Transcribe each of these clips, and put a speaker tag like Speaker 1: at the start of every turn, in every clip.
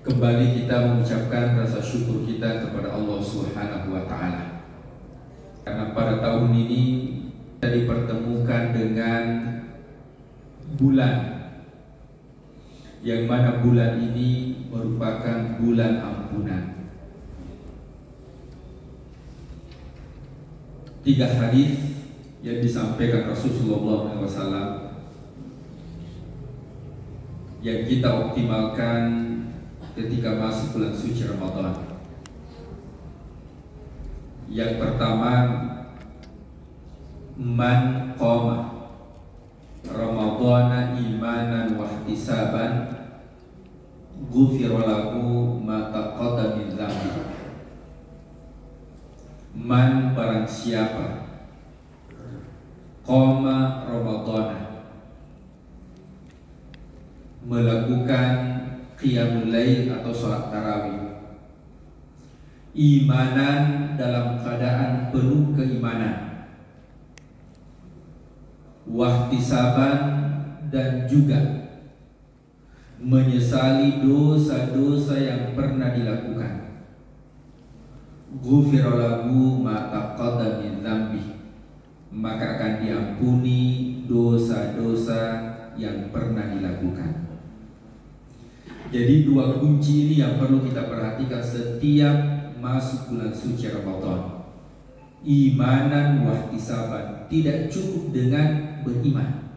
Speaker 1: Kembali kita mengucapkan rasa syukur kita kepada Allah Subhanahu wa Ta'ala, karena pada tahun ini kita dipertemukan dengan bulan yang mana bulan ini merupakan bulan ampunan. 3 hadis yang disampaikan Rasulullah SAW yang kita optimalkan ketika masuk bulan suci Ramadan. Yang pertama, man qama Ramadhana imanan wa ihtisaban ghufira lahu ma taqaddama min dhanbi. Man barang siapa qama Ramadhana, melakukan qiyamul lail atau sholat tarawih, imanan dalam keadaan penuh keimanan, wahtisaban dan juga menyesali dosa-dosa yang pernah dilakukan, ghufira lahu ma taqaddama min dzambi, maka akan diampuni dosa-dosa yang pernah dilakukan. Jadi 2 kunci ini yang perlu kita perhatikan setiap masuk bulan suci Ramadan. Imanan wahtisaban, tidak cukup dengan beriman,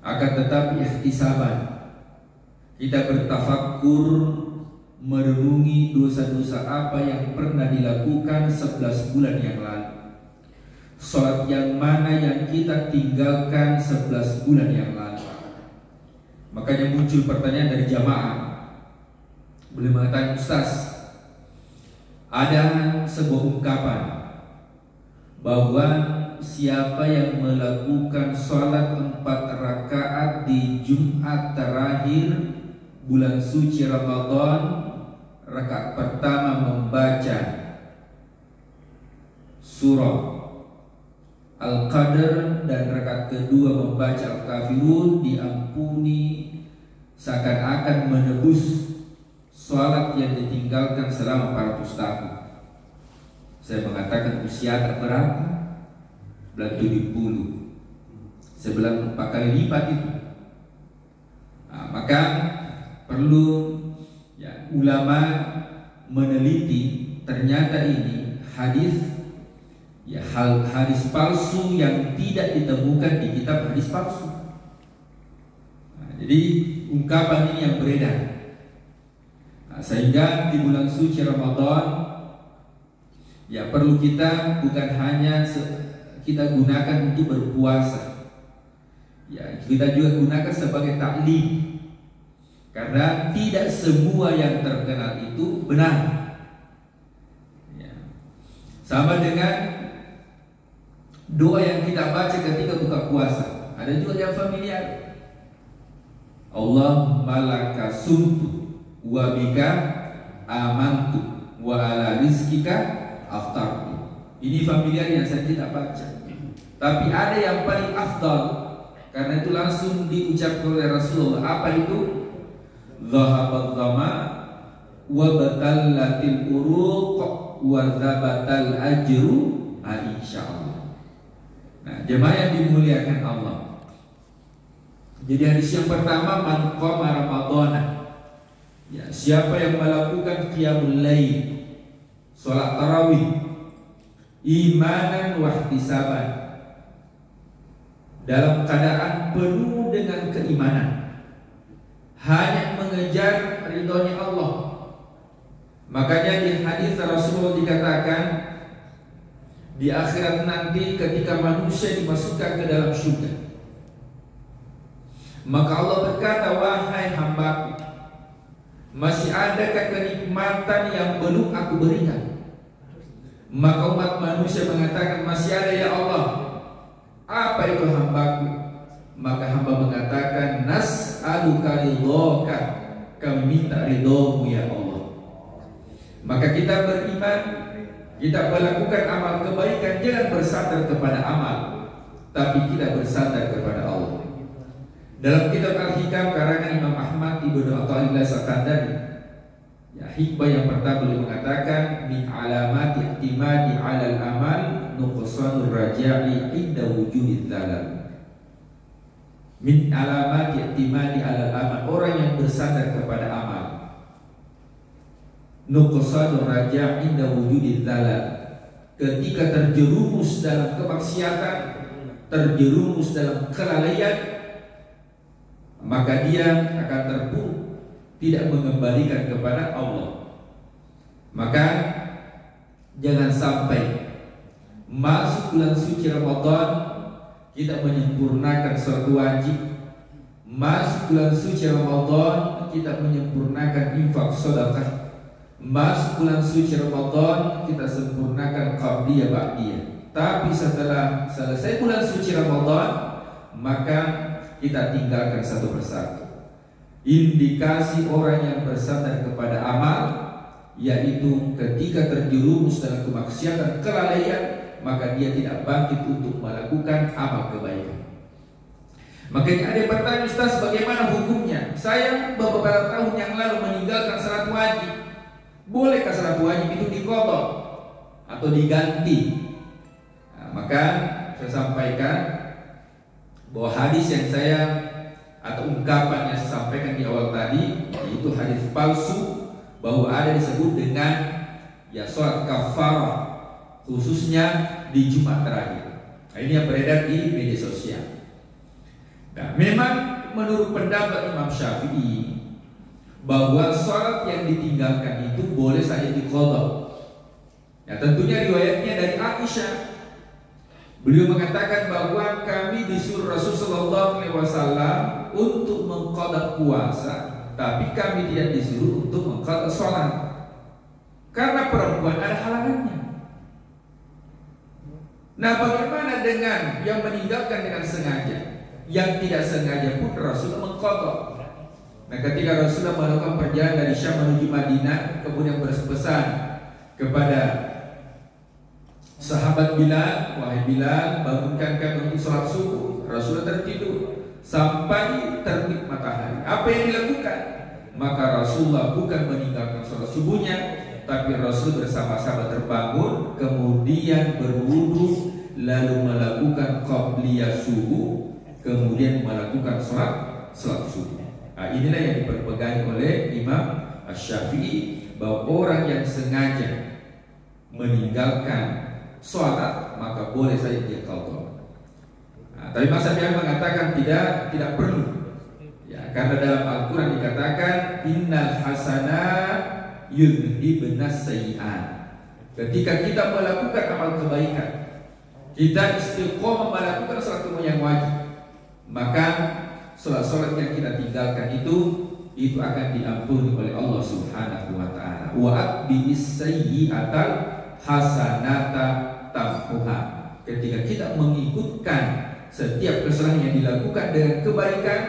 Speaker 1: akan tetapi ihtisaban, kita bertafakkur, merenungi dosa-dosa apa yang pernah dilakukan 11 bulan yang lalu, sholat yang mana yang kita tinggalkan 11 bulan yang lalu. Makanya muncul pertanyaan dari jamaah, beliau mengatakan, Ustaz, ada sebuah ungkapan bahwa siapa yang melakukan sholat 4 rakaat di Jumat terakhir bulan suci Ramadan, rakaat pertama membaca surah Al-Qadr dan rakaat kedua membaca Al-Kafirun, diampuni seakan-akan menebus sholat yang ditinggalkan selama 400 tahun. Saya mengatakan usia berapa? Bulan 70, sebelah 4 kali lipat itu. Maka perlu ya, ulama meneliti, ternyata ini hadis ya, hadis palsu yang tidak ditemukan di kitab hadis palsu. Jadi ungkapan ini yang beredar, sehingga di bulan suci Ramadan ya perlu kita bukan hanya kita gunakan untuk berpuasa, ya kita juga gunakan sebagai taklim, karena tidak semua yang terkenal itu benar. Ya. Sama dengan doa yang kita baca ketika buka puasa, ada juga yang familiar. Allahumma laka sumtu wa bika amantu wa ala rizkika aftartu. Ini familiar yang saya tidak baca. Tapi ada yang paling afdal, karena itu langsung diucapkan oleh Rasulullah. Apa itu? Dhahabat dhama wa batallatil uruq wa dhabatal ajru insyaallah. Nah, jemaah yang dimuliakan Allah. Jadi hadis yang pertama, man qama Ramadhana, ya, siapa yang melakukan qiyamul lail, salat tarawih, imanan wahtisaban, dalam keadaan penuh dengan keimanan, hanya mengejar ridhonya Allah. Makanya di hadis Rasulullah dikatakan, di akhirat nanti ketika manusia dimasukkan ke dalam surga, maka Allah berkata, wahai hambaku, masih adakah kenikmatan yang belum aku berikan? Maka umat manusia mengatakan, masih ada ya Allah. Apa itu hambaku? Maka hamba mengatakan, nas'aluka ridhoka, kami minta ridhomu ya Allah. Maka kita beriman, kita melakukan amal kebaikan, jangan bersandar kepada amal, tapi kita bersandar kepada Allah. Dalam kitab Al-Hikam karangan Imam Ahmad Ibnu Athaillah Sakandari, Ya, hikmah yang pertama beliau mengatakan min alamati i'timadi 'alal amal nuqsanur raja'i inda wujudid dzalal. Min alamati i'timadi 'alal amal, orang yang bersandar kepada amal. Nuqsanur raja'i inda wujudid dzalal. Ketika terjerumus dalam kemaksiatan, terjerumus dalam kelalaian, maka dia akan terpuruk, tidak mengembalikan kepada Allah. Maka jangan sampai masuk bulan suci Ramadan kita menyempurnakan suatu wajib. Masuk bulan suci Ramadan kita menyempurnakan infak sedekah. Masuk bulan suci Ramadan kita sempurnakan qabliyah ba'diyah. Tapi setelah selesai bulan suci Ramadan, maka kita tinggalkan satu persatu. Indikasi orang yang bersandar kepada amal, yaitu ketika terjerumus dalam kemaksiatan, kelalaian, maka dia tidak bangkit untuk melakukan amal kebaikan. Makanya ada yang bertanya, Ustaz, bagaimana hukumnya? Saya beberapa tahun yang lalu meninggalkan salat wajib. Bolehkah salat wajib itu diqadha atau diganti? Nah, maka saya sampaikan bahwa hadis yang saya atau ungkapan yang saya sampaikan di awal tadi, yaitu hadis palsu, bahwa ada disebut dengan ya sholat kafarah, khususnya di Jumat terakhir. Nah, ini yang beredar di media sosial. Nah, memang menurut pendapat Imam Syafi'i bahwa sholat yang ditinggalkan itu boleh saja diqadha. Ya, tentunya riwayatnya dari Aisyah. Beliau mengatakan bahwa kami disuruh Rasulullah SAW untuk mengqadha puasa, tapi kami tidak disuruh untuk mengqadha sholat, karena perempuan ada halangannya. Nah, bagaimana dengan yang meninggalkan dengan sengaja? Yang tidak sengaja pun Rasulullah mengqadha. Nah, ketika Rasulullah melakukan perjalanan dari Syam menuju Madinah, kemudian berpesan kepada sahabat Bilal, wahai Bilal, bangunkan kami untuk sholat subuh. Rasulullah tertidur sampai terbit matahari. Apa yang dilakukan? Maka Rasulullah bukan meninggalkan sholat subuhnya, tapi Rasul bersama-sama terbangun, kemudian berwudu, lalu melakukan qabliyah subuh, kemudian melakukan sholat subuh. Nah, inilah yang diperpegang oleh Imam Asy-Syafi'i, bahwa orang yang sengaja meninggalkan sholat maka boleh saja dia qadha. Nah, tapi Mas Syafi'i mengatakan tidak perlu. Ya, karena dalam Al-Qur'an dikatakan innal hasanat yudhibnas sayyi'at. Ketika kita melakukan amal kebaikan, kita istiqomah melakukan suatu yang wajib, maka sholat-sholat yang kita tinggalkan itu akan diampuni oleh Allah Subhanahu wa taala. Wa atbi'is sayyi'atal hasanata tamhuha. Ketika kita mengikutkan setiap kesalahan yang dilakukan dengan kebaikan,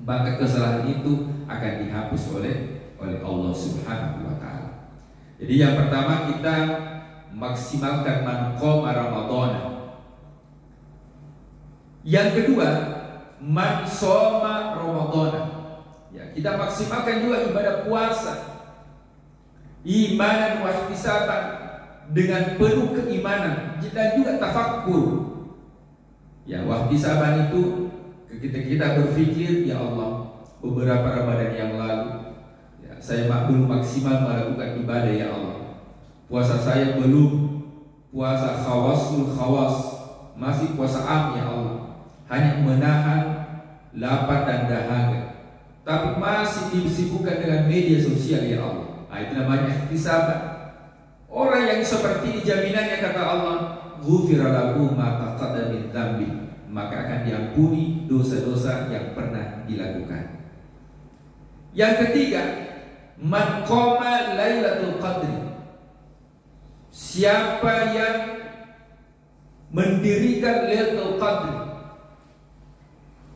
Speaker 1: maka kesalahan itu akan dihapus oleh Allah Subhanahu wa taala. Jadi yang pertama, kita maksimalkan man qoma Ramadan. Yang kedua, man shoma Ramadan. Ya, kita maksimalkan juga ibadah puasa, imanan wa ihtisaban, dengan penuh keimanan dan juga tafakkur. Ya, wahtisaban itu kita berpikir, ya Allah, beberapa Ramadan yang lalu ya, saya belum maksimal melakukan ibadah, ya Allah. Puasa saya belum puasa khawasul khawas, masih puasa am, ya Allah. Hanya menahan lapar dan dahaga, tapi masih disibukkan dengan media sosial, ya Allah. Nah, itu namanya ihtisaban. Orang yang seperti ini jaminannya, kata Allah, ghufira lahu ma taqaddama min dzambi, maka akan diampuni dosa-dosa yang pernah dilakukan. Yang ketiga, man qama lailatul qadri. Siapa yang mendirikan Lailatul Qadri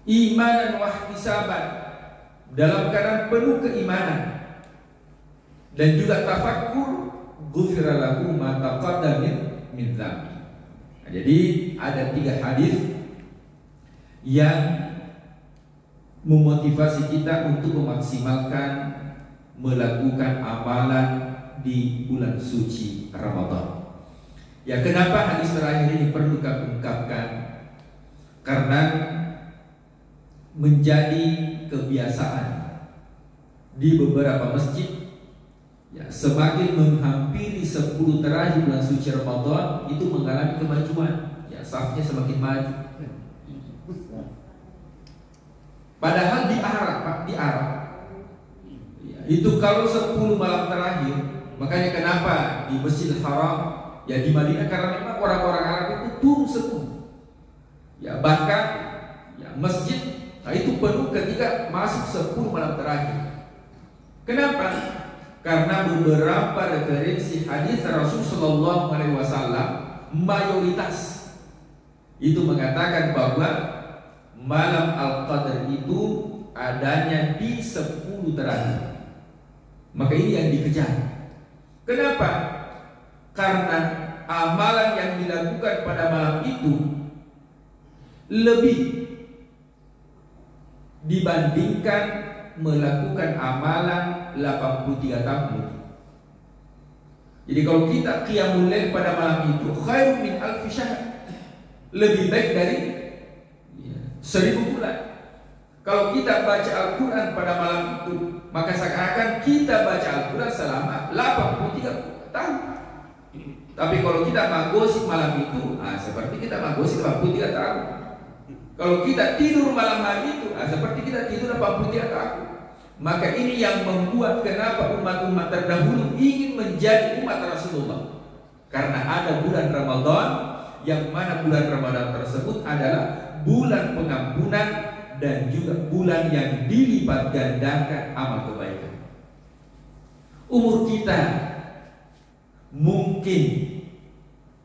Speaker 1: imanan wa ihtisaban, dalam keadaan penuh keimanan dan juga tafakkur, ghufira lahu ma taqaddama min dzambi. Nah, jadi ada 3 hadis yang memotivasi kita untuk memaksimalkan melakukan amalan di bulan suci Ramadan. Ya, kenapa hadis terakhir ini perlu kami ungkapkan? Karena menjadi kebiasaan di beberapa masjid, ya, semakin menghampiri 10 terakhir bulan suci Ramadan itu mengalami kemajuan, ya, safnya semakin maju. Padahal di Arab, ya, itu kalau 10 malam terakhir, makanya kenapa di Masjidil Haram, ya di Madinah, karena memang orang-orang Arab itu turun semua. Ya, bahkan ya, masjid, nah, itu penuh ketika masuk 10 malam terakhir. Kenapa? Karena beberapa referensi hadis Rasul Shallallahu Alaihi Wasallam mayoritas itu mengatakan bahwa malam Al-Qadr itu adanya di 10 terakhir. Maka ini yang dikejar. Kenapa? Karena amalan yang dilakukan pada malam itu lebih dibandingkan melakukan amalan 83 tahun. Jadi kalau kita qiyamul lail pada malam itu khairun min alfi syahr, lebih baik dari 1000 bulan. Kalau kita baca Al-Quran pada malam itu, maka seakan-akan kita baca Al-Quran selama 83 tahun. Tapi kalau kita magosip malam itu, seperti kita magosip 83 tahun. Kalau kita tidur malam hari itu, seperti kita tidur 83 tahun. Maka ini yang membuat kenapa umat-umat terdahulu ingin menjadi umat Rasulullah. Karena ada bulan Ramadan, yang mana bulan Ramadan tersebut adalah bulan pengampunan dan juga bulan yang dilipat gandakan amal kebaikan. Umur kita mungkin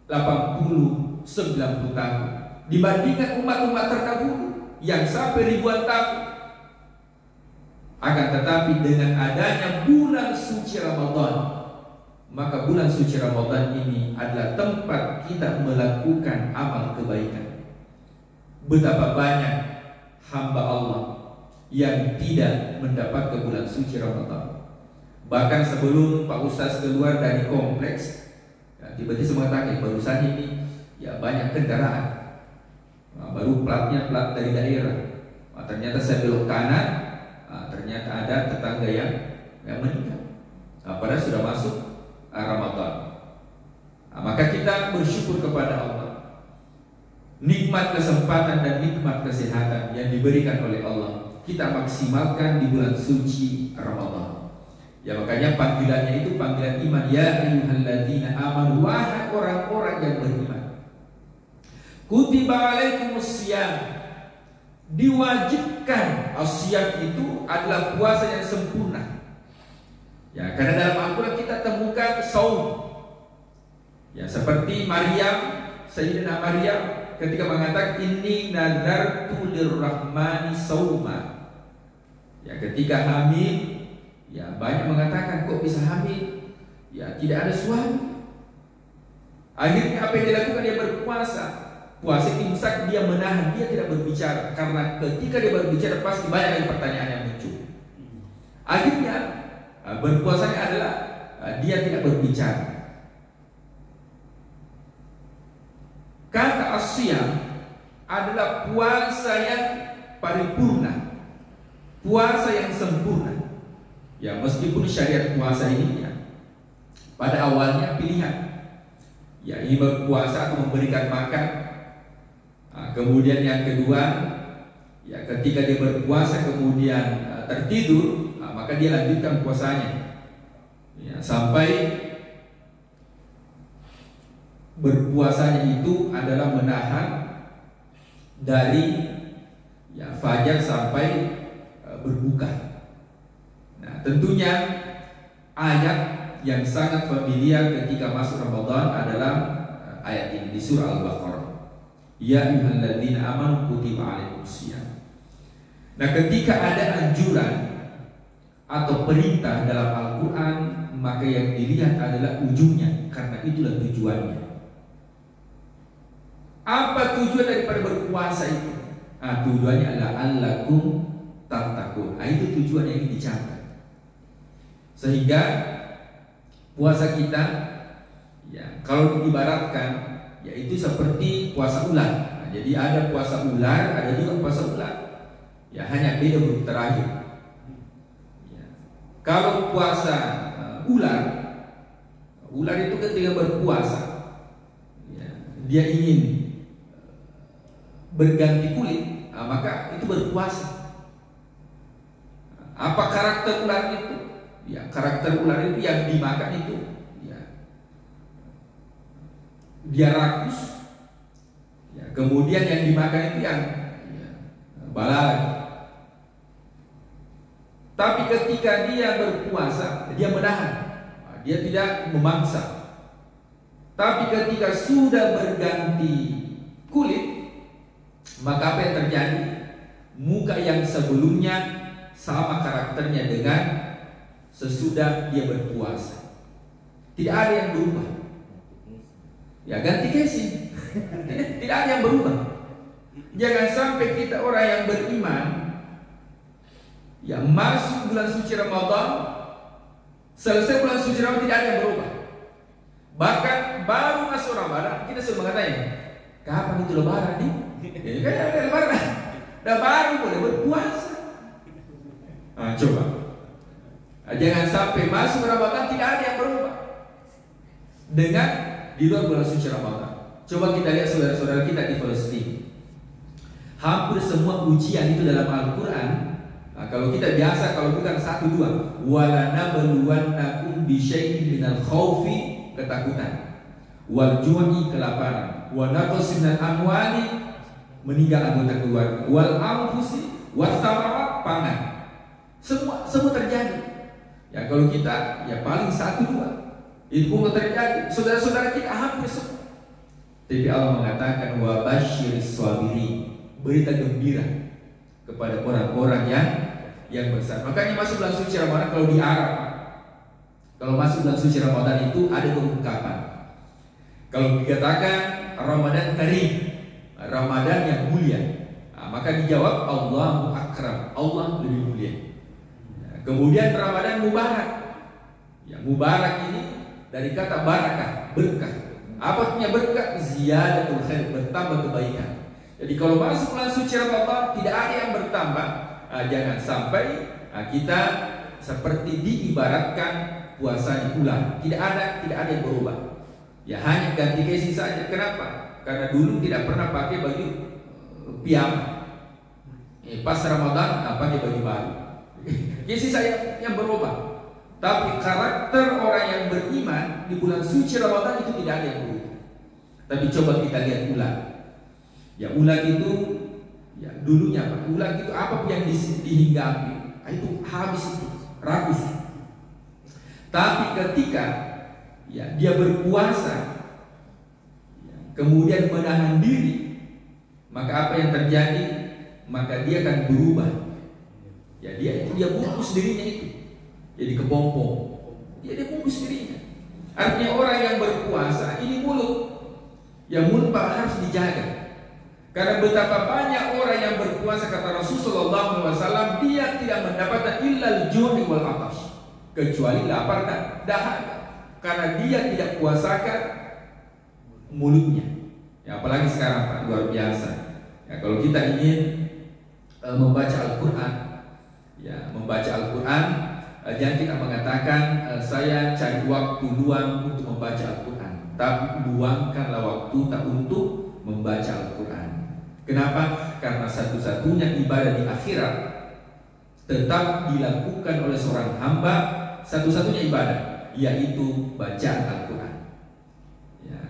Speaker 1: 80-90 tahun dibandingkan umat-umat terdahulu yang sampai ribuan tahun. Akan tetapi dengan adanya bulan suci Ramadan, maka bulan suci Ramadan ini adalah tempat kita melakukan amal kebaikan. Betapa banyak hamba Allah yang tidak mendapat ke bulan suci Ramadan. Bahkan sebelum Pak Ustaz keluar dari kompleks, ya, tiba-tiba mengatakan barusan ini ya banyak kendaraan, baru platnya plat dari daerah. Ternyata saya belok kanan, ternyata ada tetangga yang meninggal. Padahal sudah masuk Ramadan. Maka kita bersyukur kepada Allah. Nikmat kesempatan dan nikmat kesehatan yang diberikan oleh Allah kita maksimalkan di bulan suci Ramadan. Ya, makanya panggilannya itu panggilan iman. Ya ayyuhalladzina amanu, wahai orang-orang yang beriman. Kutiba alaikumusiyam, diwajibkan. Asyam itu adalah puasa yang sempurna. Ya, karena dalam Al-Quran kita temukan saum. Ya, seperti Maryam, Sayyidina Maryam ketika mengatakan inni nadartu lirrahmani sauma. Ya, ketika hamil, ya banyak mengatakan kok bisa hamil? Ya, tidak ada suami. Akhirnya apa yang dilakukan? Dia berpuasa. Puasa imsak, dia menahan, dia tidak berbicara. Karena ketika dia berbicara pasti banyak pertanyaan yang muncul. Akhirnya berpuasanya adalah dia tidak berbicara. Kata asyam adalah puasa yang paripurna, puasa yang sempurna. Ya, meskipun syariat puasa ini ya, pada awalnya pilihan. Ya, ini berpuasa atau memberikan makan. Kemudian yang kedua, ya ketika dia berpuasa kemudian tertidur, maka dia lanjutkan puasanya. Ya, sampai berpuasanya itu adalah menahan dari ya fajar sampai berbuka. Nah, tentunya ayat yang sangat familiar ketika masuk Ramadan adalah ayat ini di surah Al-Baqarah. Ya ayyuhalladzina amanu kutiba alaikumusiyam. Nah, ketika ada anjuran atau perintah dalam Al-Quran, maka yang dilihat adalah ujungnya, karena itulah tujuannya. Apa tujuan daripada berpuasa itu? Tujuannya adalah allakum tattaqun. Itu tujuan yang ingin dicapai. Sehingga puasa kita, ya, kalau diibaratkan, yaitu seperti puasa ular. Nah, jadi ada puasa ular, ada juga puasa ular. Ya, hanya beda huruf terakhir. Ya. Kalau puasa ular itu ketika berpuasa, ya, dia ingin berganti kulit, maka itu berpuasa. Apa karakter ular itu? Ya, karakter ular itu yang dimakan itu, ya, dia rakus, ya, kemudian yang dimakan itu yang, ya, balalang. Tapi ketika dia berpuasa, dia menahan, dia tidak memangsa. Tapi ketika sudah berganti kulit, maka apa yang terjadi? Muka yang sebelumnya sama karakternya dengan sesudah dia berpuasa. Tidak ada yang berubah. Ya, ganti casing. Tidak ada yang berubah. Jangan sampai kita orang yang beriman, ya, masuk bulan suci Ramadan, selesai bulan suci Ramadan tidak ada yang berubah. Bahkan baru masuk Ramadan kita sudah mengatakan, kapan itu lebaran nih? Ya, kan ada lebaran. Dan baru boleh berpuasa. Nah, coba. Jangan sampai masuk Ramadan tidak ada yang berubah dengan di luar bulan suci Ramadan. Coba kita lihat saudara-saudara kita di Palestina. Hampir semua ujian itu dalam Al-Quran. Nah, kalau kita biasa, kalau bukan 1-2, walanabluwannakum bisyai'in minal khaufi, ketakutan, wal ju'i, kelaparan, wa naqsin minal amwali, meninggal anggota keluarga, wal anfusi, wathamarat, pangan. Semua terjadi. Ya, kalau kita, ya, paling 1-2 itu pun terjadi. Saudara-saudara kita hampir semua. Tapi Allah mengatakan wa basyiris sabirin, berita gembira kepada orang-orang yang besar. Makanya masuk bulan suci Ramadan, kalau di Arab, kalau masuk bulan suci Ramadan itu ada ungkapan. Kalau dikatakan Ramadan Karim, Ramadan yang mulia, maka dijawab Allahu Akram, Allah lebih mulia. Kemudian Ramadan Mubarak. Ya, Mubarak ini dari kata barakah, berkah. Apa artinya berkah? Ziyadatul khair, bertambah kebaikan. Jadi kalau masuk bulan suci Ramadan tidak ada yang bertambah. Jangan sampai kita seperti diibaratkan puasanya ular. Tidak ada yang berubah. Ya, hanya ganti casing saja. Kenapa? Karena dulu tidak pernah pakai baju piyama. Pas Ramadan pakai baju baru. Casing saya yang berubah. Tapi karakter orang yang beriman di bulan suci Ramadan itu tidak ada yang berubah. Tapi coba kita lihat ular. Ya, ular itu, ya, dulunya Pak, ular itu apa yang dihinggapi, itu habis, itu rakus. Tapi ketika, ya, dia berpuasa, ya, kemudian menahan diri, maka apa yang terjadi? Maka dia akan berubah. Ya, dia bungkus dirinya itu, jadi kepompong. Dia bungkus dirinya. Artinya orang yang berpuasa ini mulut, yang mulut Pak harus dijaga. Karena betapa banyak orang yang berpuasa, kata Rasulullah SAW, dia tidak mendapatkan illal ju'i wal atash, kecuali lapar dan dahaga. Karena dia tidak puasakan mulutnya. Ya, apalagi sekarang Pak, luar biasa. Ya, kalau kita ingin membaca Al-Quran, ya, membaca Al-Quran, jangan kita mengatakan saya cari waktu luang untuk membaca Al-Quran, tapi luangkanlah waktu tak untuk membaca Al-Quran. Kenapa? Karena satu-satunya ibadah di akhirat tetap dilakukan oleh seorang hamba, satu-satunya ibadah, yaitu bacaan Al-Quran. Ya,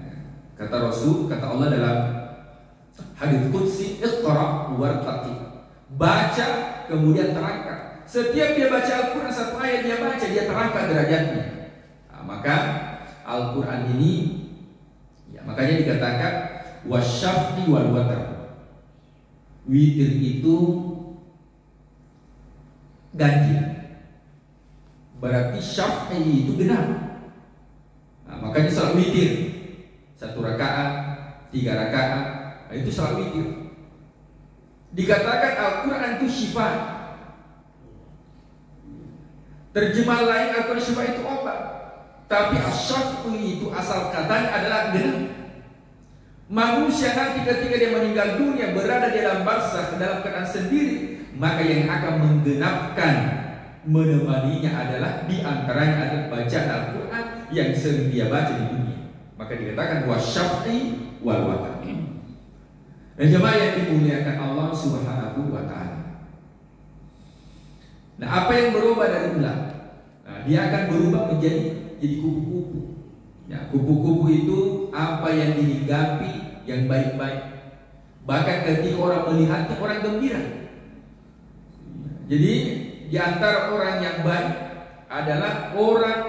Speaker 1: kata Rasul, kata Allah dalam hadits qudsi, iqra wartaqi, baca kemudian terangkat. Setiap dia baca Al-Quran, satu ayat dia baca, dia terangkat derajatnya. Nah, maka Al-Quran ini, ya, makanya dikatakan wasyaf'i wal watr. Witir itu ganjil, berarti syaf'i itu genap. Nah, makanya salat witir 1 rakaat, 3 rakaat, nah, itu salat witir. Dikatakan Al-Quran itu syifa. Terjemah lain Al-Quran Syifa itu obat. Tapi asyafku itu asal katanya adalah genap. Manusia nanti ketika dia meninggal dunia berada di dalam barzakh dalam keadaan sendiri, maka yang akan menggenapkan menemaninya adalah di antaranya adalah bacaan Al-Quran yang sering dia baca di dunia. Maka dikatakan wasyafi wal watar. Dan jemaah yang dimuliakan Allah Subhanahu wa taala. Nah, apa yang berubah dari ular? Nah, dia akan berubah menjadi kupu-kupu. Ya, kupu-kupu itu apa yang dihinggapi yang baik-baik. Bahkan ketika orang melihatnya orang gembira. Jadi di antara orang yang baik adalah orang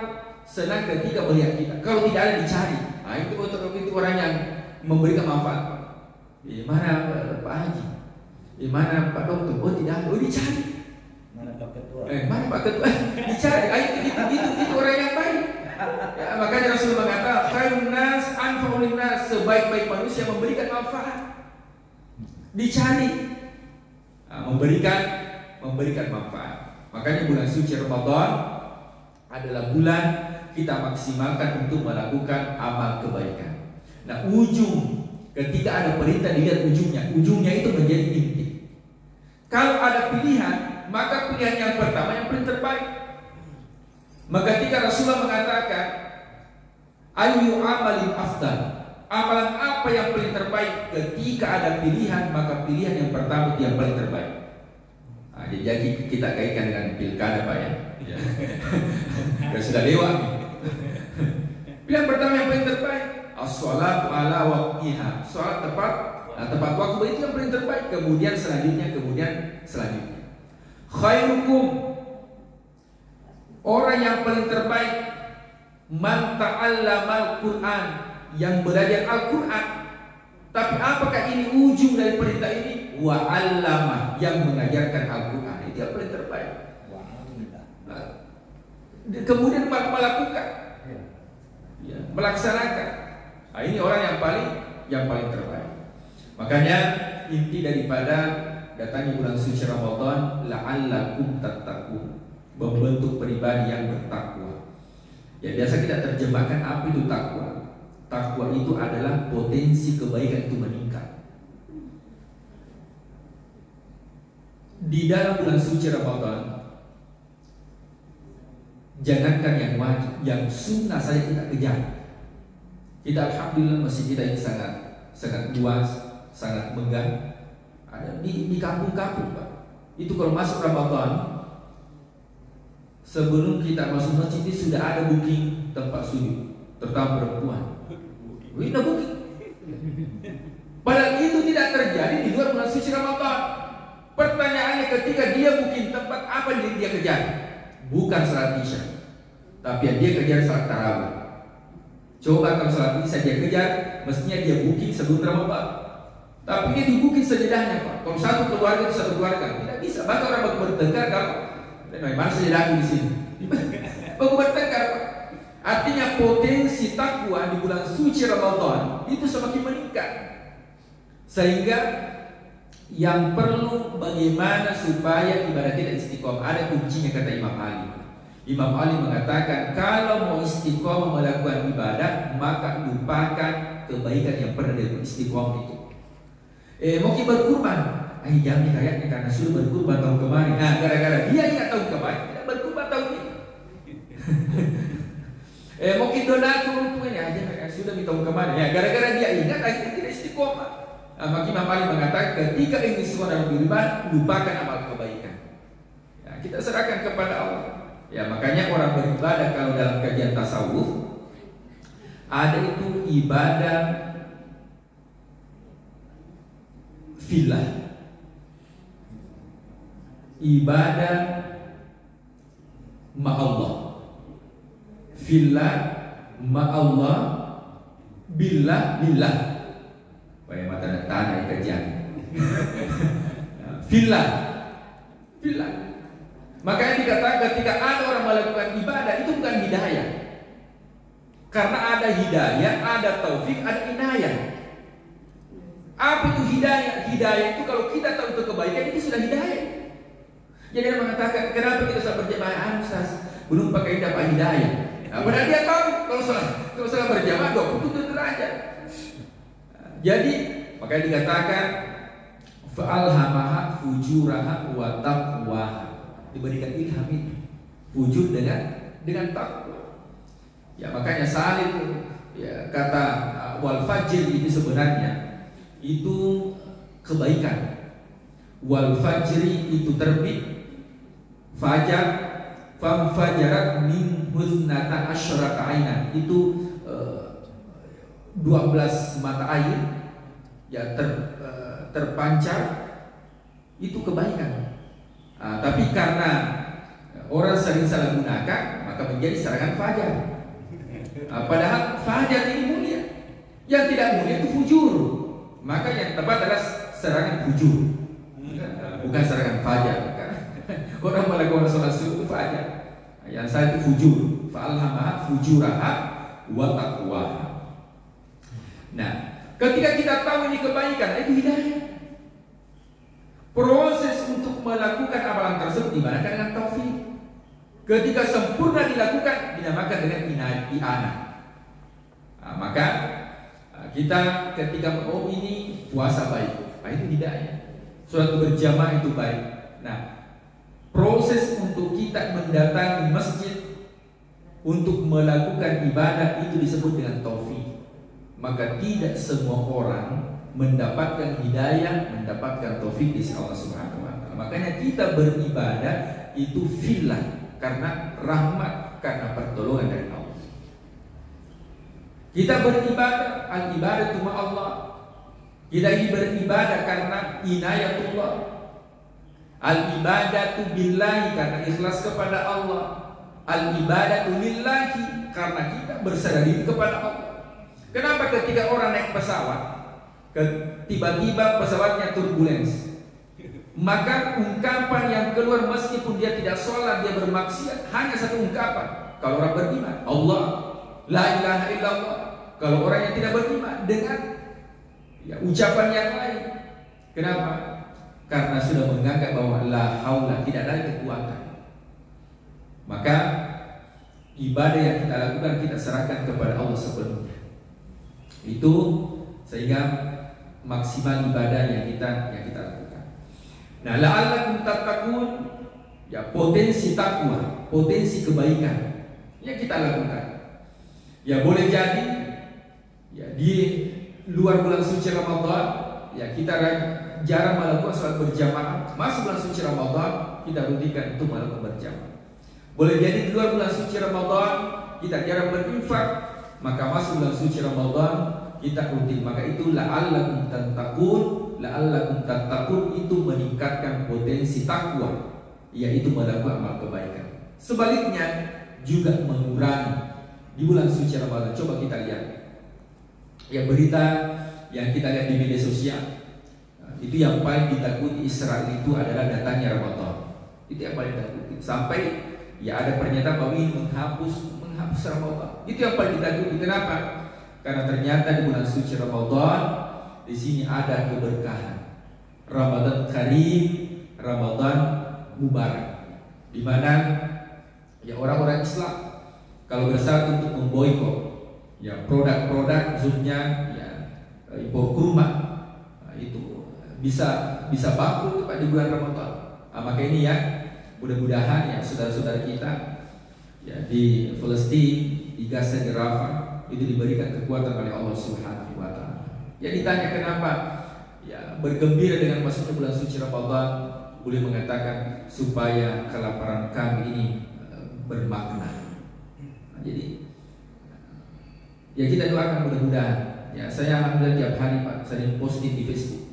Speaker 1: senang ketika melihat kita. Kalau tidak ada dicari. Nah, itu orang yang memberikan manfaat. Mana Pak Haji? Mana Pak Dokter? Oh tidak ada. Oh dicari.
Speaker 2: Mana Pak Ketua?
Speaker 1: Mana Pak Ketua? Dicari. Itu orang yang baik. Ya, makanya Rasul mengatakan khairun nas anfa'un nas, sebaik-baik manusia memberikan manfaat. Dicari. Nah, memberikan manfaat. Makanya bulan suci Ramadan adalah bulan kita maksimalkan untuk melakukan amal kebaikan. Nah, ketika ada perintah dilihat ujungnya itu menjadi inti. Kalau ada pilihan, maka pilihan yang pertama yang paling terbaik. Maka ketika Rasulullah mengatakan ayu amalin afdal, amalan apa yang paling terbaik? Ketika ada pilihan, maka pilihan yang pertama yang paling terbaik. Nah, jadi kita kaitkan dengan pilkada Pak ya. Sudah lewat. Pilihan pertama yang paling terbaik, as-sholatu ala waqtiha, sholat tepat waktu, itu yang paling terbaik. Kemudian selanjutnya. Khairukum, orang yang paling terbaik, man ta'allamal Quran, yang belajar Al-Quran. Tapi apakah ini ujung dari perintah ini? Wa 'allama, yang mengajarkan Al-Quran. Itu yang paling terbaik. Kemudian melakukan, ya, melaksanakan. Nah, ini orang yang paling terbaik. Makanya inti daripada datangnya bulan suci Ramadan, la'allakum tattaqun, membentuk pribadi yang bertakwa. Ya, biasa kita terjemahkan apa itu takwa. Takwa itu adalah potensi kebaikan itu meningkat. Di dalam bulan suci Ramadan, jangankan yang wajib, yang sunnah saja kita kejar. Kita alhamdulillah masjid kita ini sangat luas, sangat megah. Ada di kampung-kampung Pak. Itu kalau masuk Ramadan, sebelum kita masuk masjid ini sudah ada booking tempat sujud, terutama perempuan. Ini booking. Padahal itu tidak terjadi di luar bulan suci Ramadan. Pertanyaannya ketika dia booking tempat, apa yang dia kejar? Bukan salat Isya, tapi yang dia kejar salat tarawih. Coba kalau salat Isya dia kejar, mestinya dia booking sebelum Ramadan. Tapi dia dibukin sejedahnya Pak. Kalau satu keluarga itu satu keluarga, tidak bisa. Bahkan orang bertengkar kalau memang sejedahku di sini. Baku bertengkar Pak. Artinya potensi takwa di bulan suci Ramadan itu semakin meningkat. Sehingga yang perlu bagaimana supaya ibadah kita istiqomah, ada kuncinya kata Imam Ali. Imam Ali mengatakan kalau mau istiqomah melakukan ibadah, maka lupakan kebaikan yang pernah dia istiqomah itu. Mungkin berkurban, jangan kayaknya karena sudah berkurban tahun kemarin. Nah, gara-gara dia ingat tahun kemarin, tidak berkurban tahun ini. Mungkin donatur untuk ini aja sudah di tahun kemarin. Ya, gara-gara dia ingat akhirnya tidak istiqomah. Maka Imam Ali mengatakan ketika ingin istiqomah dalam beribadah, lupakan amal kebaikan. Ya, kita serahkan kepada Allah. Ya, makanya orang beribadah kalau dalam kajian tasawuf ada itu ibadah fillah, ibadah ma'allah, fillah ma'allah, billah. Banyak mata dan tanah kajian. Fillah. Makanya dikatakan ketika ada orang melakukan ibadah itu bukan hidayah. Karena ada hidayah, ada taufik, ada inayah. Apa itu hidayah? Hidayah itu kalau kita tahu itu kebaikan, itu sudah hidayah. Jadi dia mengatakan, kenapa kita bisa berjamaah Ustaz? belum pakai dapat hidayah. Nah, padahal dia tahu kalau salah berjamaah 27 derajat. Jadi makanya dikatakan fa'alhamaha fujuraha wa taqwaha, diberikan ilham itu fujur dengan takwa. Ya makanya salib ya kata wal fajr itu sebenarnya itu kebaikan. Wal fajri itu terbit, fajar, fam fajarat min husnata asyrata ainan, itu 12 mata air ya terpancar, itu kebaikan. Tapi karena orang sering salah gunakan, maka menjadi serangan fajar. Padahal fajar ini mulia, yang tidak mulia itu fujur. Maka yang tepat adalah serangan fujur, bukan serangan fajar. Orang melakukan sholat subuh itu fajar, yang saya itu fujur. Fa'alhamaha fujuraha wa taqwaha. Nah, ketika kita tahu ini kebaikan, itu hidayah. Proses untuk melakukan amalan tersebut dimanakan dengan taufik. Ketika sempurna dilakukan, dinamakan dengan i'anah. Maka kita ketika ini puasa baik, itu hidayah. Suatu berjamaah itu baik. Nah, proses untuk kita mendatangi masjid untuk melakukan ibadah itu disebut dengan taufik. Maka tidak semua orang mendapatkan hidayah, mendapatkan taufik di sisi Allah Subhanahu wa taala. Makanya kita beribadah itu fillah, karena rahmat, karena pertolongan dari Allah. Kita beribadah, al-ibadatu ma Allah. Kita ini beribadah karena inayatullah. Al-ibadatu billahi, karena ikhlas kepada Allah. Al-ibadatu lillahi, karena kita berserah diri kepada Allah. Kenapa ketika orang naik pesawat, tiba-tiba pesawatnya turbulens, maka ungkapan yang keluar meskipun dia tidak sholat, dia bermaksiat, hanya satu ungkapan. Kalau orang beriman, Allah, la ilaha illallah. Kalau orang yang tidak beriman, dengan ucapan yang lain. Kenapa? Karena sudah menganggap bahwa la haula, tidak ada kekuatan. Maka ibadah yang kita lakukan, kita serahkan kepada Allah sepenuhnya. Itu sehingga maksimal ibadah yang kita lakukan. Nah, la'allakum tattaqun, ya potensi takwa, potensi kebaikan yang kita lakukan. Ya boleh jadi ya di luar bulan suci Ramadan, ya kita jarang melakukan sholat berjamaah. Masuk bulan suci Ramadan, kita rutinkan untuk melakukan berjamaah. Boleh jadi di luar bulan suci Ramadan kita jarang berinfak, maka masuk bulan suci Ramadan kita rutin. Maka itu la'allakum tattaqun itu meningkatkan potensi takwa, yaitu melakukan amal kebaikan. Sebaliknya juga mengurangi di bulan suci Ramadan. Coba kita lihat ya berita yang kita lihat di media sosial. Itu yang paling ditakuti Israel itu adalah datangnya Ramadan. Itu yang paling ditakuti. Sampai ya ada pernyataan bahwa ini menghapus Ramadan. Itu yang paling ditakuti. Kenapa? Karena ternyata di bulan suci Ramadan di sini ada keberkahan. Ramadan Karim, Ramadan Mubarak, di mana ya orang-orang Islam kalau bersatu untuk memboikot ya produk-produk, khususnya ya impor kurma, itu bisa baku di bulan Ramadan. Maka ini ya mudah-mudahan ya saudara-saudara kita ya di Palestina, di Gaza, di Rafah itu diberikan kekuatan oleh Allah Subhanahu wa taala. Ya ditanya kenapa ya bergembira dengan masuknya bulan suci Ramadan, boleh mengatakan supaya kelaparan kami ini bermakna. Jadi ya kita doakan mudah-mudahan. Ya saya alhamdulillah tiap hari Pak sering posting di Facebook.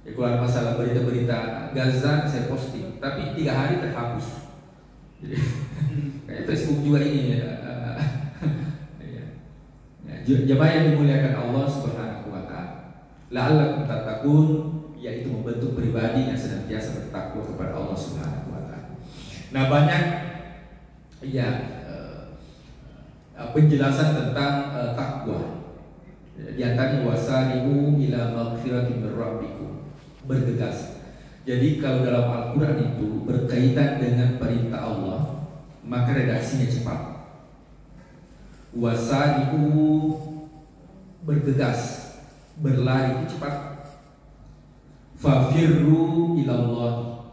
Speaker 1: Ya kalau ada masalah berita-berita Gaza saya posting, tapi 3 hari terhapus. Jadi kayak Facebook juga ini ya. Jemaah yang dimuliakan Allah Subhanahu wa taala. La'allakum tattaqun, yaitu membentuk pribadi yang senantiasa bertakwa kepada Allah Subhanahu wa taala. Nah, banyak ya penjelasan tentang takwa. Di antaranya wasari'u ila maghfiratin min rabbikum, bergegas. Jadi kalau dalam Al-Qur'an itu berkaitan dengan perintah Allah, maka redaksinya cepat. Wasari'u, bergegas, berlari itu cepat. Fafirru ilallah,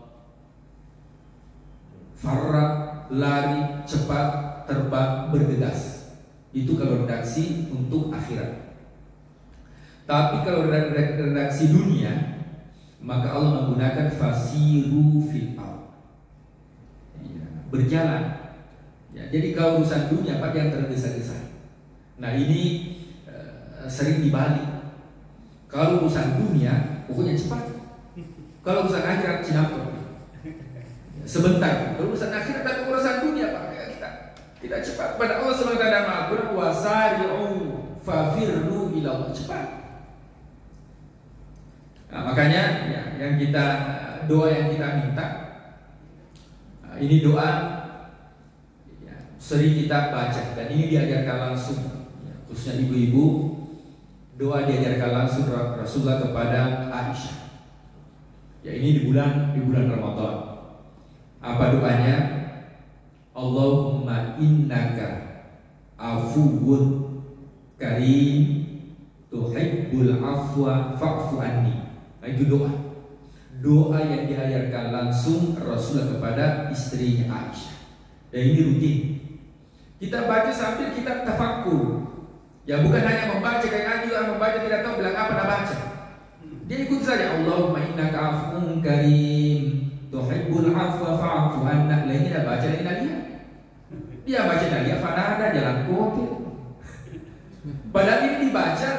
Speaker 1: farra, lari, cepat, terbang, bergegas. Itu kalau redaksi untuk akhirat. Tapi kalau redaksi dunia, maka Allah menggunakan fasiru fil ardh, berjalan. Ya, jadi kalau urusan dunia Pak yang tergesa-gesa. Nah ini sering dibalik. Kalau urusan dunia pokoknya cepat. Kalau urusan akhirat cinapur. Sebentar. Kalau urusan akhirat dan urusan dunia Pak kita cepat. Pada Allah SWT Al-Quran, wasari'u fafirru ilallah, cepat. Nah, makanya ya, yang kita doa yang kita minta, ini doa ya, sering kita baca dan ini diajarkan langsung ya, khususnya ibu-ibu. Doa diajarkan langsung Rasulullah kepada Aisyah. Ya ini di bulan Ramadan. Apa doanya? Allahumma innaka afuwun karim tuhibbul afwa fa'fu anni. Nah, itu doa yang diajarkan langsung Rasulullah kepada istrinya Aisyah. Dan ini rutin. Kita baca sambil kita tafakkur. Ya bukan hanya membaca, kayak juga membaca tidak tahu bilang apa nak baca. Dia ikut saja. Allahumma innaka afuwun karim tuhibbul afwa fa'fu anna. Lainnya dah baca, lain lagi. Dia baca tadi fanada jalan kote. Padahal ini dibaca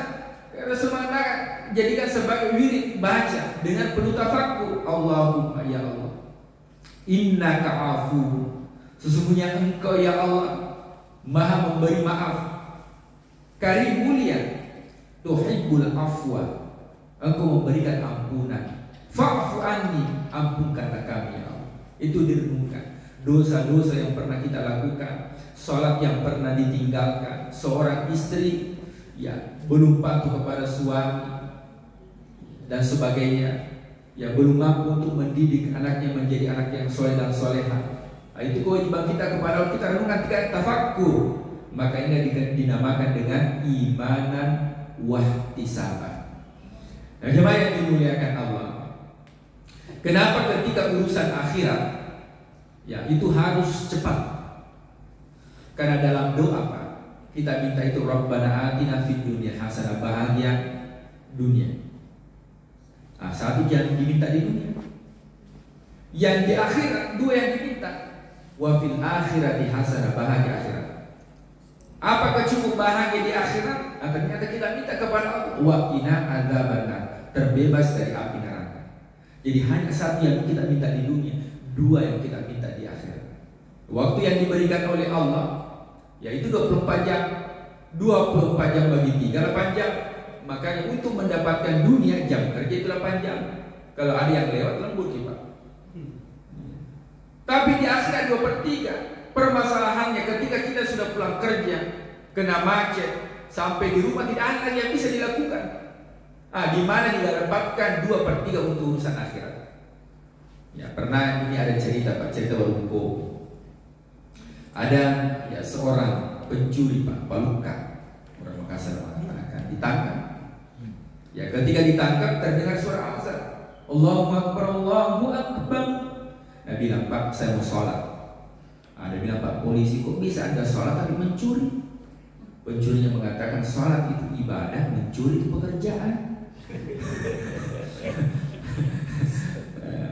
Speaker 1: Rasulullah jadikan sebagai wirid baca dengan penuh tafakkur. Allahumma ya Allah, innaka afu, sesungguhnya engkau ya Allah maha memberi maaf, karim mulia, tuhibbul afwa, engkau memberikan ampunan, fa'fu anni, ampunkanlah kami ya Allah. Itu direnungkan dosa-dosa yang pernah kita lakukan, sholat yang pernah ditinggalkan, seorang istri ya belum patuh kepada suami dan sebagainya, ya belum mampu untuk mendidik anaknya menjadi anak yang soleh dan soleha. Nah, itu kewajiban kita kepada Allah, kita renungkan, kita tafakkur. Maka ini dinamakan dengan imanan wahtisaban. Nah, jemaah yang dimuliakan Allah, kenapa ketika urusan akhirat ya itu harus cepat? Karena dalam doa Pak, kita minta itu Rabbana atina fid dunya hasanah, bahagia dunia. Nah, satu yang diminta di dunia, yang di akhirat dua yang diminta, wa fil akhirati hasanah, bahagia akhirat. Apakah cukup bahagia di akhirat? Nah, ternyata kita minta kepada Allah wa qina adzabannar, terbebas dari api neraka. Jadi hanya satu yang kita minta di dunia, dua yang kita minta di akhirat. Waktu yang diberikan oleh Allah yaitu 24 jam. 24 jam bagi 3, 8 jam. Makanya untuk mendapatkan dunia jam kerja itu 8 jam. Kalau ada yang lewat lembur kita. Tapi di akhirat 2/3. Permasalahannya ketika kita sudah pulang kerja, kena macet, sampai di rumah tidak ada yang bisa dilakukan. Di mana didapatkan 2/3 untuk urusan akhirat. Ya pernah ini ada cerita Pak, cerita baru kopi. Ada ya seorang pencuri Pak, baluka, orang Makassar mengatakan, ditangkap. Ya ketika ditangkap terdengar suara azan, Allahu Akbar, Allahu Akbar. Nah bilang, Pak saya mau sholat. Ada bilang, Pak polisi kok bisa Anda sholat tapi mencuri? Pencurinya mengatakan sholat itu ibadah, mencuri itu pekerjaan.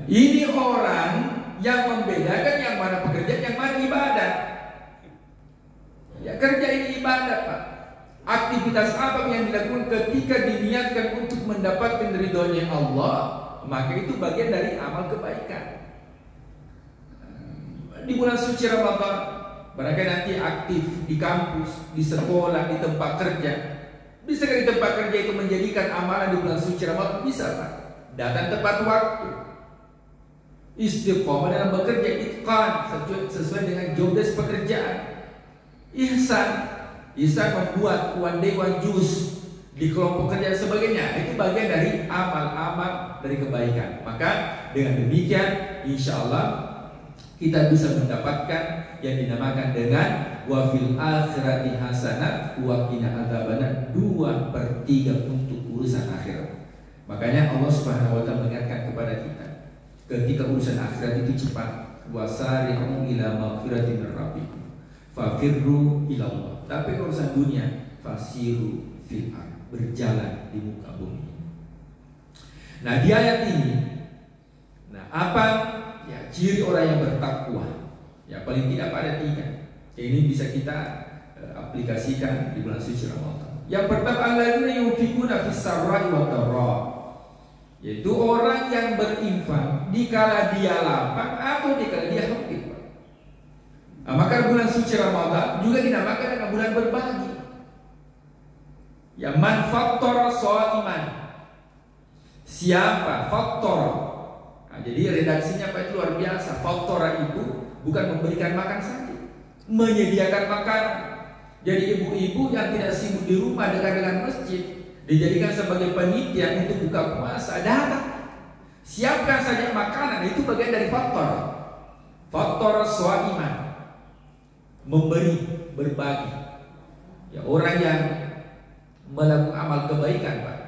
Speaker 1: Ini orang yang membedakan yang mana pekerjaan, yang mana ibadah. Ya kerja ini ibadah Pak. Aktivitas apa yang dilakukan ketika diniatkan untuk mendapatkan ridhonya Allah, maka itu bagian dari amal kebaikan. Di bulan suci Ramadan, mereka nanti aktif di kampus, di sekolah, di tempat kerja. Bisa di tempat kerja itu menjadikan amalan di bulan suci Ramadan? Bisa Pak. Datang tepat waktu, istiqomah dalam bekerja, itqan sesuai dengan job desk pekerjaan. Ihsan membuat one day one juice di kelompok kerja dan sebagainya. Itu bagian dari amal-amal dari kebaikan. Maka dengan demikian insya Allah kita bisa mendapatkan yang dinamakan dengan wa fil akhirati hasanah wa qina adzabannar, 2/3 untuk urusan akhirat. Makanya Allah Subhanahu wa taala mengingatkan kepada kita ketika urusan akhirat itu cepat, wasari'u ila maghfiratin min rabbikum fafirru ila Allah. Tapi urusan dunia fasiru fil ardh, berjalan di muka bumi. Nah, di ayat ini, nah apa ya ciri orang yang bertakwa? Ya paling tidak ada 3. Ini bisa kita aplikasikan di bulan suci Ramadan. Yang pertama, alladzina yunfikuna fis sarra'i wad dharra, yaitu orang yang berinfak dikala dia lapang atau dikala dia sakit. Nah, maka bulan suci Ramadan juga dinamakan dengan bulan berbagi. Ya, man fattara shaiman, siapa faktor. Nah, jadi redaksinya apa itu luar biasa. Faktora itu bukan memberikan makan saja, menyediakan makanan. Jadi ibu-ibu yang tidak sibuk di rumah dekat dengan masjid dijadikan sebagai panitia untuk buka puasa, datang, siapkan saja makanan. Itu bagian dari faktor. Faktor shaiman, memberi, berbagi. Ya, orang yang melakukan amal kebaikan, Pak,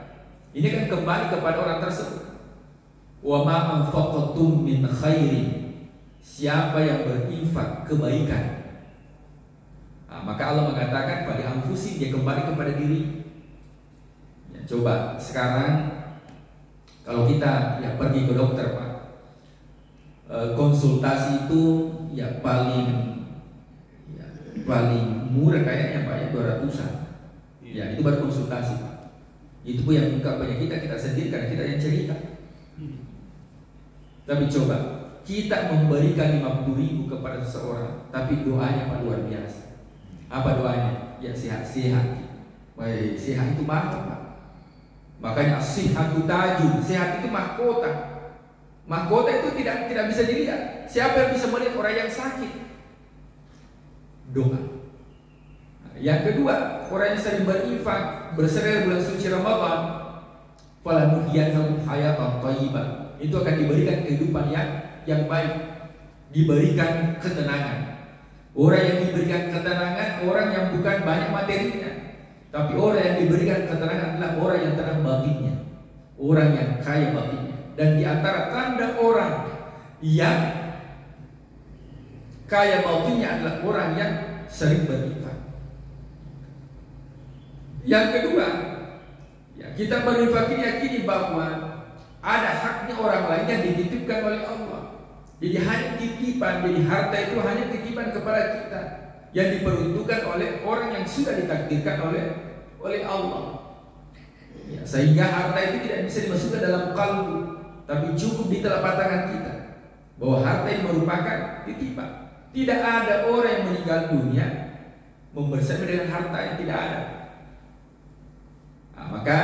Speaker 1: ini kan kembali kepada orang tersebut. Wa ma anfaqtum min khairin, siapa yang berinfak kebaikan, nah, maka Allah mengatakan pada anfusin, dia kembali kepada diri. Ya, coba sekarang kalau kita ya pergi ke dokter, Pak, konsultasi itu ya paling murah kayaknya, Pak, ya 200-an. Ya itu baru konsultasi, Pak. Itu pun yang buka penyakit kita sendiri karena kita yang cerita. Tapi coba kita memberikan 50.000 kepada seseorang, tapi doanya Pak luar biasa. Apa doanya? Ya sehat-sehat. Baik, sehat itu mahal, Pak. Makanya sihatu tajun, sehat itu mahkota. Mahkota itu tidak bisa dilihat. Siapa yang bisa melihat orang yang sakit? Doa. Nah, yang kedua, orang yang sering berinfak, berserah bulan suci Ramadan, falanuhyiyannahu hayatan thayyibah, itu akan diberikan kehidupan yang baik, diberikan ketenangan. Orang yang diberikan ketenangan, orang yang bukan banyak materinya, tapi orang yang diberikan ketenangan adalah orang yang tenang batinnya, orang yang kaya batinnya. Dan di antara tanda orang yang kaya batinnya adalah orang yang sering berinfak. Yang kedua, ya, kita berinfak ini yakini bahwa ada haknya orang lain yang dititipkan oleh Allah. Jadi hanya titipan, jadi harta itu hanya titipan kepada kita yang diperuntukkan oleh orang yang sudah ditakdirkan oleh Allah. Ya, sehingga harta itu tidak bisa dimasukkan dalam kalbu, tapi cukup di telapak tangan kita. Bahwa harta yang merupakan titipan. Tidak ada orang yang meninggal dunia membersama dengan harta yang tidak ada. Nah, maka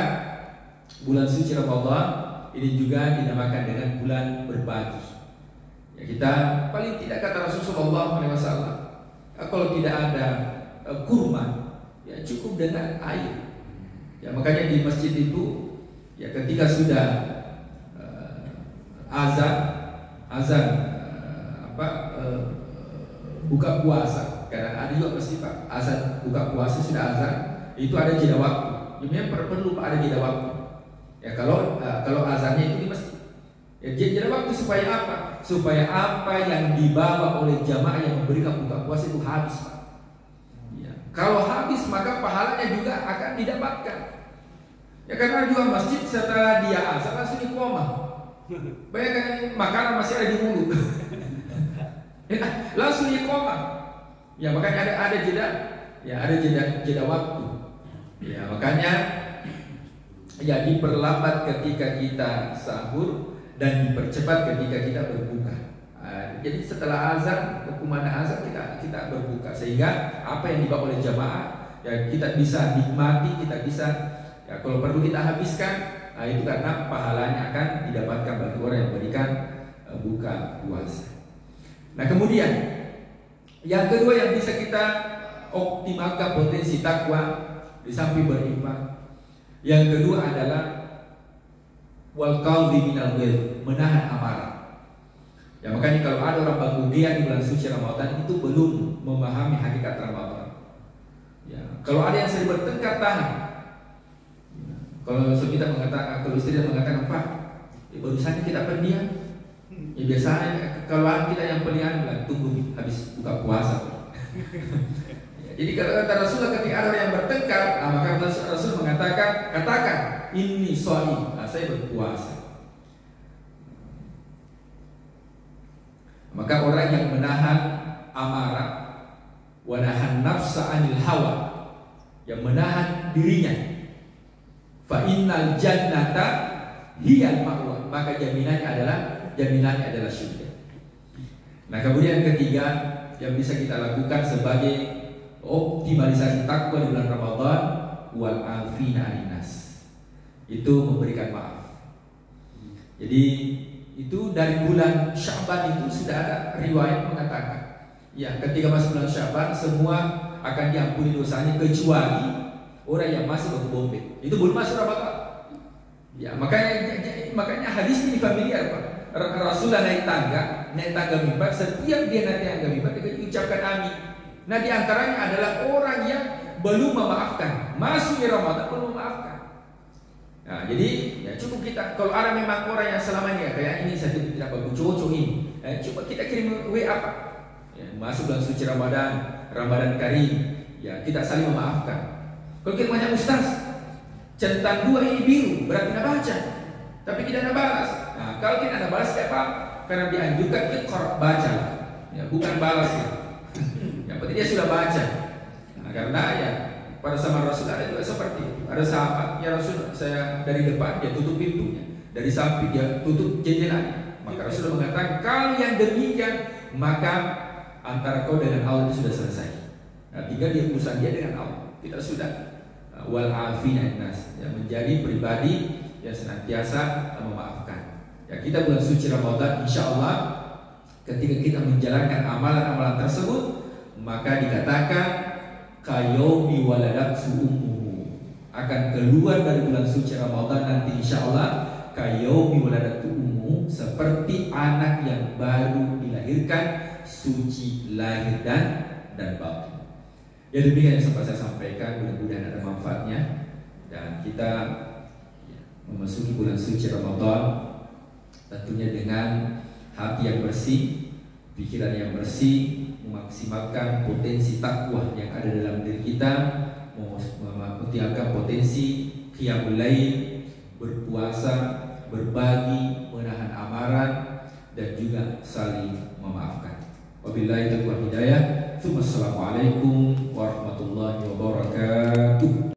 Speaker 1: bulan suci Ramadan ini juga dinamakan dengan bulan berbagi. Ya, kita paling tidak kata Rasulullah SAW, kalau tidak ada kurma, ya cukup dengan air. Ya, makanya di masjid itu, ya ketika sudah buka puasa, karena ada juga pasti Pak, azan buka puasa sudah azan, itu ada jeda waktu. Ini perlu Pak, ada jeda waktu. Ya kalau azannya itu di masjid, ya jeda waktu supaya apa? Supaya apa yang dibawa oleh jamaah yang memberikan buka puasa itu habis, Pak. Ya, kalau habis maka pahalanya juga akan didapatkan. Ya karena juga masjid setelah dia azan langsung dikoma. Bayangkan makanan masih ada di mulut. Ya, langsung dikoma. Ya makanya ada jeda, ya ada jeda waktu. Ya makanya ya diperlambat ketika kita sahur dan dipercepat ketika kita berbuka. Jadi setelah azan, kumandang azan kita berbuka, sehingga apa yang dibawa oleh jamaah ya kita bisa nikmati, kita bisa ya kalau perlu kita habiskan. Nah, itu karena pahalanya akan didapatkan bagi orang yang berikan buka puasa. Nah kemudian yang kedua yang bisa kita optimalkan potensi takwa di samping beriman, yang kedua adalah wal qalbi minal ghaiz, menahan amarah. Ya makanya kalau ada orang bagudia di bulan suci Ramadan itu belum memahami hakikat Ramadan. Ya, kalau ada yang sering bertengkar tahan. Kalau kita mengatakan, kalau istri mengatakan Pak, baru saja kita pendiam. Ya biasanya kalau kita yang pendiam bilang tunggu habis buka puasa. Ya, jadi kalau kata Rasulullah ketika ada orang yang bertengkar, maka Rasul mengatakan, katakan ini shaim, saya berpuasa. Maka orang yang menahan amarah, wanahan nafsa anil hawa, yang menahan dirinya, fa innal jannata hiyal ma'wa, maka jaminannya adalah surga. Nah kemudian ketiga yang bisa kita lakukan sebagai optimalisasi takwa di bulan Ramadan, wal afina aninnas, itu memberikan maaf. Jadi itu dari bulan Sya'ban itu sudah ada riwayat mengatakan, ya ketika masuk bulan Sya'ban semua akan diampuni dosanya kecuali orang yang masih berbombe. Itu belum masuk Ramadan. Ya makanya hadis ini familiar Pak. Rasulullah naik tangga mimbar, setiap dia naik tangga mimbar dia ucapkan amin. Nah di antaranya adalah orang yang belum memaafkan, masuk di Ramadan belum memaafkan. Nah, jadi ya cukup kita kalau ada memang orang yang selama ini kayak ini saya tidak bagus cocok ini, coba kita kirim WA Pak. Ya, masuk bulan suci Ramadan Karim, ya kita saling memaafkan. Kalau kita banyak ustaz, centang 2 ini biru berarti tidak baca, tapi kita tidak balas. Nah, kalau kita tidak balas apa? Karena dianjurkan kita baca, ya bukan balas ya. Yang penting dia sudah baca. Nah, karena ya pada zaman Rasul ada juga seperti itu. Ada sahabat, ya Rasul saya dari depan dia tutup pintunya, dari samping dia tutup jendelanya. Maka Rasul mengatakan kalau yang demikian maka antara kau dengan Allah itu sudah selesai. Nah, tinggal dia urusan dia dengan Allah. Kita sudah wal afina nas, ya, menjadi pribadi yang senantiasa memaafkan. Ya kita bulan suci Ramadan insya Allah ketika kita menjalankan amalan-amalan tersebut maka dikatakan kayomi waladatu ummuhu, akan keluar dari bulan suci Ramadan nanti insya Allah kayomi waladatu ummuhu, seperti anak yang baru dilahirkan, suci lahir dan batin. Ya demikian yang sempat saya sampaikan, mudah-mudahan ada manfaatnya dan kita memasuki bulan suci Ramadan tentunya dengan hati yang bersih, pikiran yang bersih, memaksimalkan potensi takwa yang ada dalam diri kita, mengutiakan potensi qiyamul lail, berpuasa, berbagi, menahan amarah dan juga saling memaafkan. Wabillahi taufiq wal hidayah. Assalamualaikum warahmatullahi wabarakatuh.